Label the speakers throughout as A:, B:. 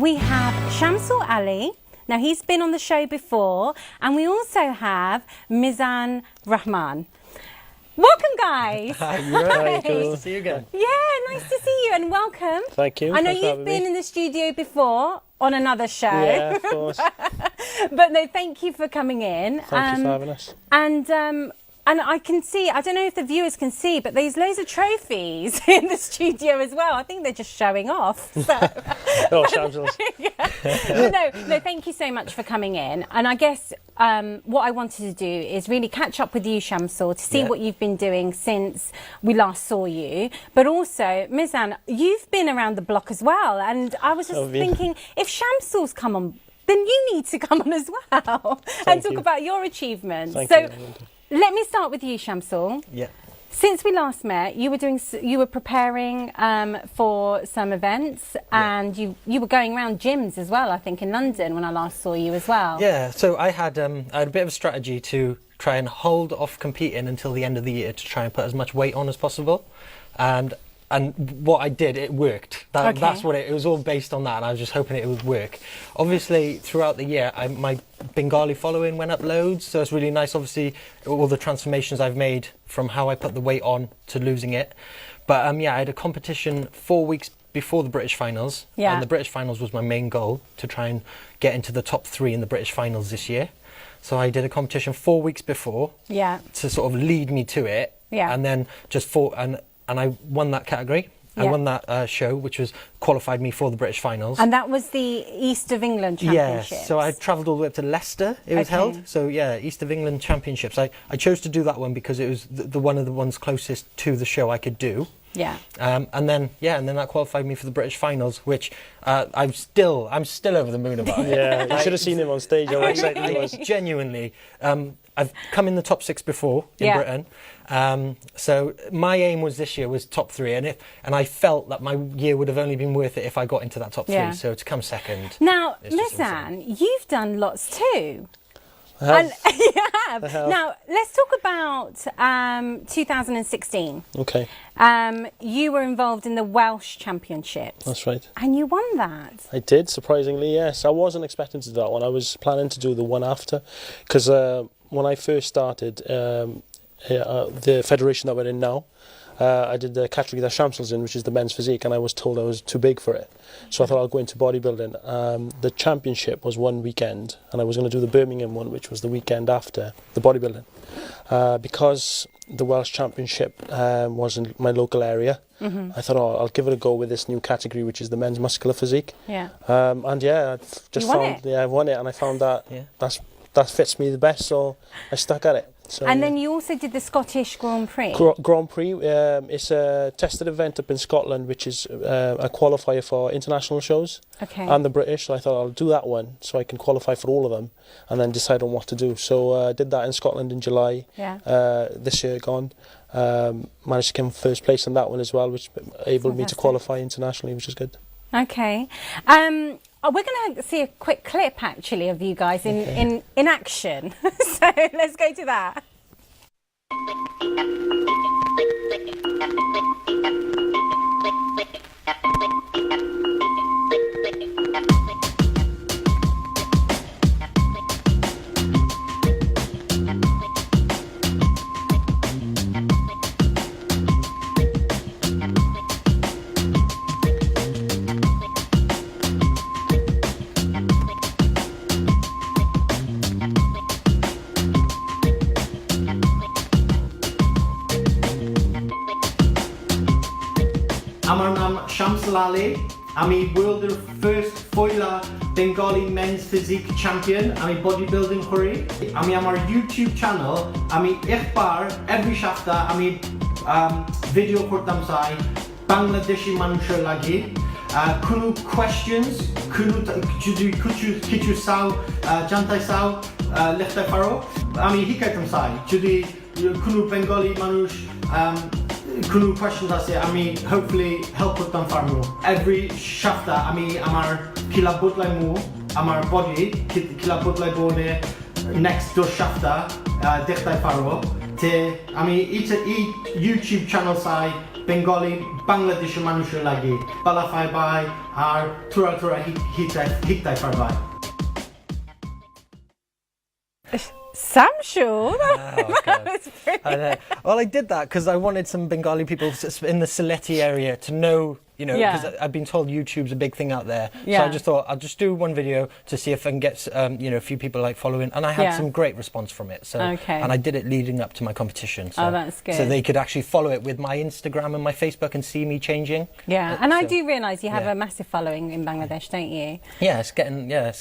A: we have Shamsul Ali. Now, he's been on the show before, and we also have MIZAN Rahman. Welcome, guys.
B: Hi, you're right. Nice to see you again.
A: Yeah, nice to see you, and welcome.
B: Thank you.
A: I know you've been in the studio before on another show.
B: Yeah, of course.
A: But no, thank you for coming in.
B: Thank you for having us.
A: And I can see, I don't know if the viewers can see, but there's loads of trophies in the studio as well. I think they're just showing off. So.
B: Oh, Shamsuls.
A: No, thank you so much for coming in. And I guess what I wanted to do is really catch up with you, Shamsul, to see what you've been doing since we last saw you. But also, MIZAN, you've been around the block as well. And I was just thinking, if Shamsul's come on, then you need to come on as well and talk about your achievements.
B: Thank you.
A: Let me start with you, Shamsul.
B: Yeah.
A: Since we last met, you were preparing for some events, and you were going around gyms as well. I think in London when I last saw you as well.
B: Yeah. So I had a bit of a strategy to try and hold off competing until the end of the year to try and put as much weight on as possible, and what I did, it worked. That's what it was all based on that, and I was just hoping it would work. Obviously, throughout the year, my Bengali following went up loads, so it's really nice, obviously, all the transformations I've made from how I put the weight on to losing it. But yeah, I had a competition 4 weeks before the British finals, and the British finals was my main goal, to try and get into the top 3 in the British finals this year. So I did a competition 4 weeks before to sort of lead me to it, and then just and I won that category. I won that show, which was qualified me for the British finals.
A: And that was the East of England Championships.
B: Yeah, so I travelled all the way up to Leicester. It was held. So yeah, East of England Championships. I chose to do that one because it was the one of the ones closest to the show I could do.
A: Yeah.
B: And then that qualified me for the British finals, which I'm still over the moon about.
C: Yeah, you should have seen him on stage. How excited he was.
B: Genuinely, I've come in the top 6 before in Britain. So my aim was this year was top 3, and I felt that my year would have only been worth it if I got into that top 3. So to come second.
A: Now, MIZAN, you've done lots too.
C: I
A: have. Now, let's talk about 2016.
C: Okay.
A: You were involved in the Welsh Championship.
C: That's right.
A: And you won that.
C: I did, surprisingly, yes. I wasn't expecting to do that one. I was planning to do the one after, because when I first started, the federation that we're in now, I did the category that Shamsul's in, which is the men's physique, and I was told I was too big for it. So I thought I'll go into bodybuilding. The championship was one weekend, and I was going to do the Birmingham one, which was the weekend after the bodybuilding. Because the Welsh Championship was in my local area, I thought, I'll give it a go with this new category, which is the men's muscular physique.
A: Yeah.
C: And yeah, I've just found, I won it, and I found that that fits me the best, so I stuck at it. So,
A: and then you also did the Scottish Grand Prix.
C: Grand Prix, it's a tested event up in Scotland, which is a qualifier for international shows and the British. So I thought I'll do that one so I can qualify for all of them and then decide on what to do. So I did that in Scotland in July. This year gone. Managed to come first place in that one as well, which enabled me to qualify internationally, which is good.
A: Okay. We're going to see a quick clip, actually, of you guys in action. So let's go to that.
B: আমার নাম Shamsul Ali. আমি ওয়ার্ল্ডের first পয়লা Bengali men's physique champion. আমি body building করি। আমি আমার YouTube channel আমি একবার এভরি সপ্তাহ আমি ভিডিও করতাম চাই বাংলাদেশি মানুষের লাগে। কোনো কোয়েশ্চেনস যদি কিছু চাও জানতে চাও লিখতে পারো। আমি শিখাইতাম চাই যদি কোনো বেঙ্গলি মানুষ কোনো questions আছে আমি hopefully help করতাম পারবো। Every সপ্তাহ আমি আমার কিলা বদলাইমু আমার body কিলা বদলাইবো next 2 সপ্তাহ দেখতে পারবো। তে আমি এই YouTube channel চাই
D: বেঙ্গলি বাংলাদেশি মানুষের লাগি পালাফাই বাই আর থোড়া হিতাই ফারবাই
A: Shamsul, that was brilliant.
B: Well, I did that because I wanted some Bengali people in the Sylheti area to know, you know, because I've been told YouTube's a big thing out there. So I just thought I'll just do one video to see if I can get, you know, a few people like following. And I had some great response from it. So, and I did it leading up to my competition. So,
A: that's good.
B: So they could actually follow it with my Instagram and my Facebook and see me changing.
A: Yeah, and I do realise you have a massive following in Bangladesh, don't you?
B: Yeah, it's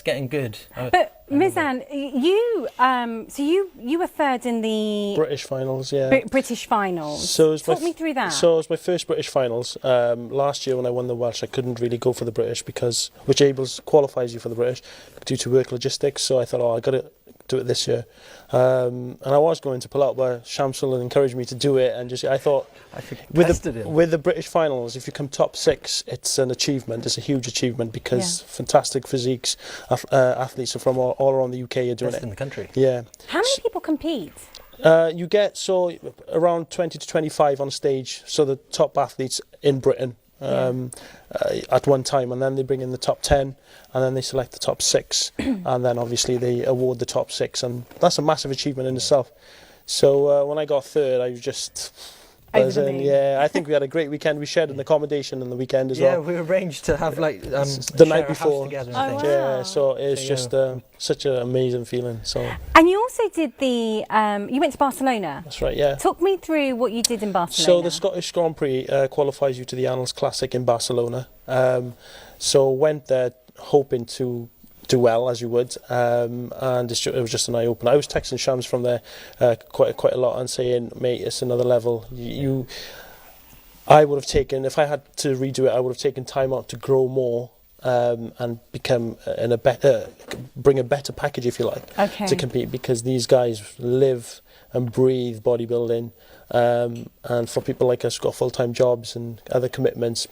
B: getting good.
A: But Mizan, you were third in the
C: British finals,
A: British finals.
C: So
A: talk me through that.
C: So it was my first British finals. Last year when I won the Welsh, I couldn't really go for the British because which qualifies you for the British due to work logistics. So I thought, I got to do it this year. And I was going to pull out, but Shamsul encouraged me to do it. And just I thought, with the British finals, if you come top 6, it's an achievement. It's a huge achievement because fantastic physiques, athletes are from all around the UK are doing
B: Best
C: it.
B: in the country.
C: Yeah.
A: How many people compete?
C: You get around 20 to 25 on stage. So the top athletes in Britain. At one time, and then they bring in the top 10, and then they select the top 6, and then obviously they award the top 6, and that's a massive achievement in itself. So when I got third, I was just buzzing. Yeah, I think we had a great weekend. We shared an accommodation on the weekend as well.
B: Yeah, we arranged to have like
C: the night before.
B: Together,
A: I think.
C: Yeah, so it's just such an amazing feeling. So.
A: And you also did you went to Barcelona.
C: That's right. Yeah.
A: Talk me through what you did in Barcelona.
C: So the Scottish Grand Prix qualifies you to the Annals Classic in Barcelona. So went there hoping to do well as you would, and it was just an eye opener. I was texting Shams from there quite a lot and saying, mate, it's another level. I would have taken, if I had to redo it, I would have taken time out to grow more and become bring a better package, if you like, to compete, because these guys live and breathe bodybuilding, and for people like us who've got full-time jobs and other commitments,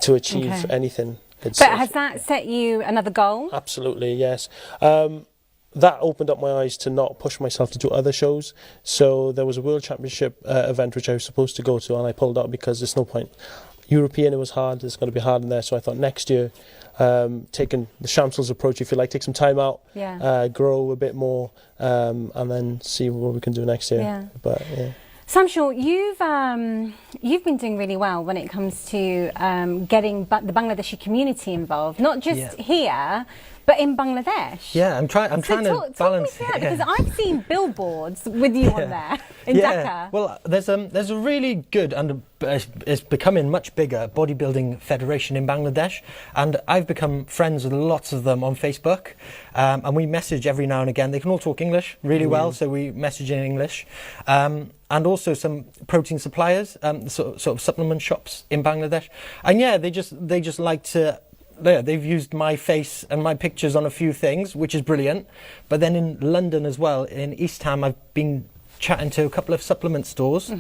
C: to achieve anything.
A: But has that set you another goal?
C: Absolutely, yes. That opened up my eyes to not push myself to do other shows. So there was a World Championship event which I was supposed to go to, and I pulled out because there's no point. European, it was hard. It's going to be hard in there. So I thought next year, taking the Shamsul's approach, if you like, take some time out, grow a bit more, and then see what we can do next year.
A: Yeah.
C: But yeah.
A: Shamsul, you've been doing really well when it comes to getting the Bangladeshi community involved, not just here, but in Bangladesh.
B: Yeah, I'm trying to balance.
A: Talk me through that, because I've seen billboards with you on there in Dhaka.
B: Well, there's a really good, and it's becoming much bigger, bodybuilding federation in Bangladesh, and I've become friends with lots of them on Facebook, and we message every now and again. They can all talk English really well, so we message in English. And also some protein suppliers, sort of supplement shops in Bangladesh, and they just like to. They've used my face and my pictures on a few things, which is brilliant. But then in London as well, in East Ham, I've been chatting to a couple of supplement stores,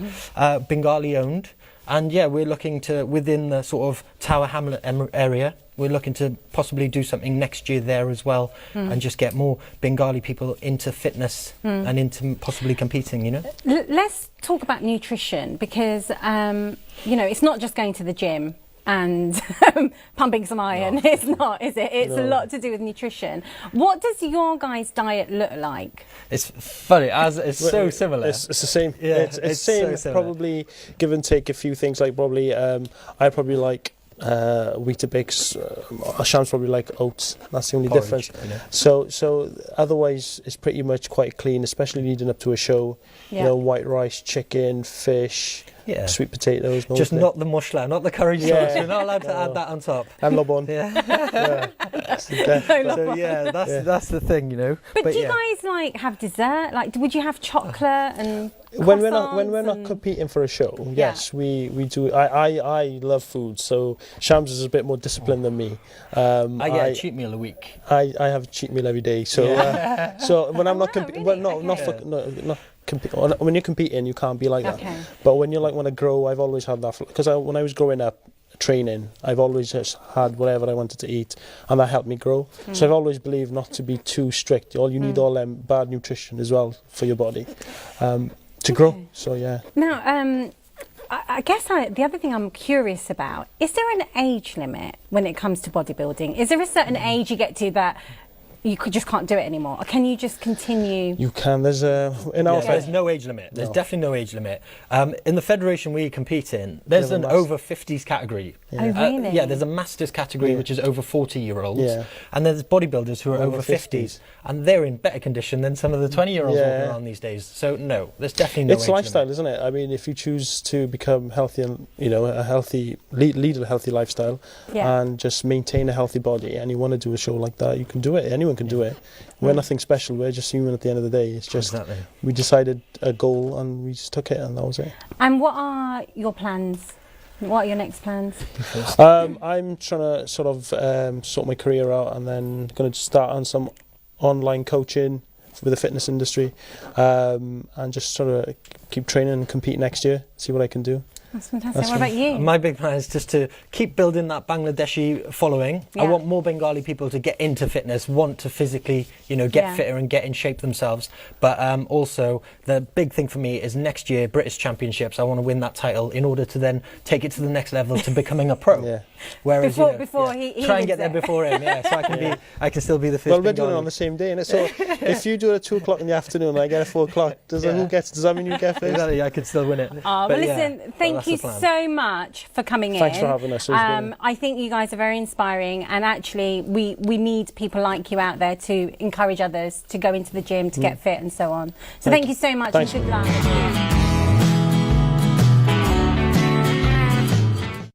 B: Bengali owned, and we're looking to, within the sort of Tower Hamlet area, we're looking to possibly do something next year there as well, and just get more Bengali people into fitness and into possibly competing, you know.
A: Let's talk about nutrition, because it's not just going to the gym and pumping some iron. No. It's not, is it? It's a lot to do with nutrition. What does your guys' diet look like?
B: It's funny, it's so similar.
C: It's the same.
B: Yeah,
C: it's the same.
B: So
C: probably give and take a few things. Like probably, I probably like Weetabix. Shams probably like oats. That's the only difference.
B: You know.
C: So otherwise, it's pretty much quite clean, especially leading up to a show. You know, white rice, chicken, fish.
B: Yeah.
C: Sweet potatoes.
B: Just not the mushla, not the curry sauce. You're not allowed to add that on top.
C: And lobon.
B: That's the thing, you know.
A: But do you guys have dessert? Like, would you have chocolate and
C: when we're not competing for a show? Yes, we do. I love food, so Shams is a bit more disciplined than me.
B: I get a cheat meal a week.
C: I have a cheat meal every day. So so when I'm not competing, when you're competing, you can't be like that. But when you want to grow, I've always had that, because when I was growing up training, I've always just had whatever I wanted to eat, and that helped me grow. So I've always believed not to be too strict. You need all bad nutrition as well for your body to grow. So
A: Now, I guess the other thing I'm curious about, is there an age limit when it comes to bodybuilding? Is there a certain age you get to that you just can't do it anymore? Or can you just continue?
C: You can. There's
B: there's no age limit. There's definitely no age limit. In the federation we compete in, there's an over 50s category.
A: Yeah. Oh, really?
B: Yeah, there's a masters category which is over 40-year-olds,
C: Yeah.
B: and there's bodybuilders who are over 50s, and they're in better condition than some of the 20-year-olds walking around these days. So no, there's definitely no age limit.
C: It's lifestyle, isn't it? I mean, if you choose to become healthy and lead a healthy lifestyle, and just maintain a healthy body, and you want to do a show like that, you can do it. Anyone can do it. We're nothing special. We're just human at the end of the day. It's just we decided a goal and we just took it, and that was it.
A: And what are your plans? What are your next plans?
C: I'm trying to sort of sort my career out, and then going to start on some online coaching with the fitness industry, and just sort of keep training and compete next year. See what I can do.
A: That's fantastic. What about you?
B: My big plan is just to keep building that Bangladeshi following. I want more Bengali people to get into fitness, want to physically, get fitter and get in shape themselves. But also, the big thing for me is next year, British Championships. I want to win that title in order to then take it to the next level to becoming a pro. Whereas,
A: before he
B: try and get there before him, so I can still be the first.
C: Well, we're doing it on the same day, and so if you do it at 2 o'clock in the afternoon, and I get it at 4 o'clock. Does that mean you get first?
B: Exactly, I could still win it.
A: Well, listen, thank you so much for coming in.
C: Thanks for having us.
A: I think you guys are very inspiring, and actually we need people like you out there to encourage others to go into the gym, to get fit and so on. So thank you so much and good luck.